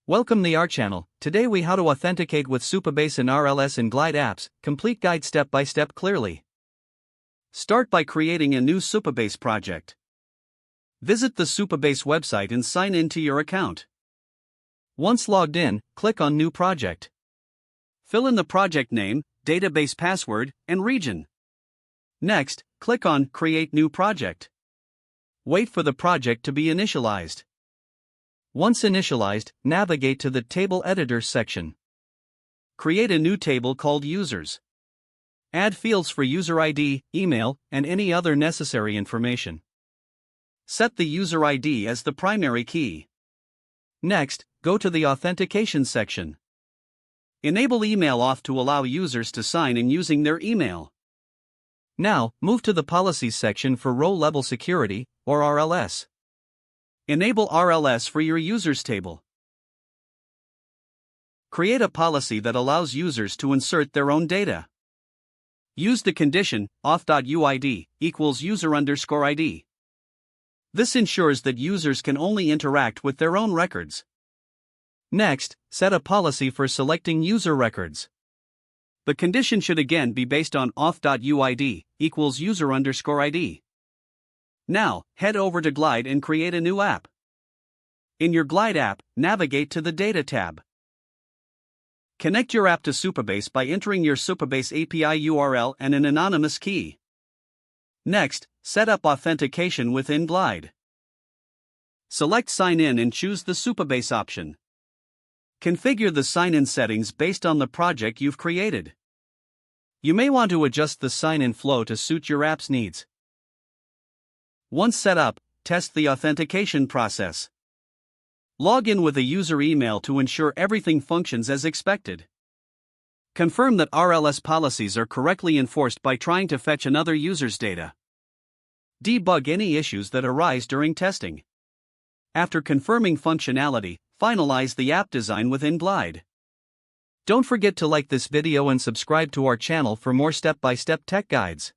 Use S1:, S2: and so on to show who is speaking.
S1: Welcome to our channel. Today we how to authenticate with Supabase and RLS in Glide apps. Complete guide step by step clearly. Start by creating a new Supabase project. Visit the Supabase website and sign in to your account. Once logged in, click on New Project. Fill in the project name, database password, and region. Next, click on Create New Project. Wait for the project to be initialized. Once initialized, navigate to the Table Editor section. Create a new table called Users. Add fields for user ID, email, and any other necessary information. Set the user ID as the primary key. Next, go to the Authentication section. Enable email auth to allow users to sign in using their email. Now, move to the Policies section for row-level security, or RLS. Enable RLS for your users table. Create a policy that allows users to insert their own data. Use the condition auth.uid equals user_ID. This ensures that users can only interact with their own records. Next, set a policy for selecting user records. The condition should again be based on auth.uid equals user_ID. Now, head over to Glide and create a new app. In your Glide app, navigate to the Data tab. Connect your app to Supabase by entering your Supabase API URL and an anonymous key. Next, set up authentication within Glide. Select Sign In and choose the Supabase option. Configure the sign-in settings based on the project you've created. You may want to adjust the sign-in flow to suit your app's needs. Once set up, test the authentication process. Log in with a user email to ensure everything functions as expected. Confirm that RLS policies are correctly enforced by trying to fetch another user's data. Debug any issues that arise during testing. After confirming functionality, finalize the app design within Glide. Don't forget to like this video and subscribe to our channel for more step-by-step tech guides.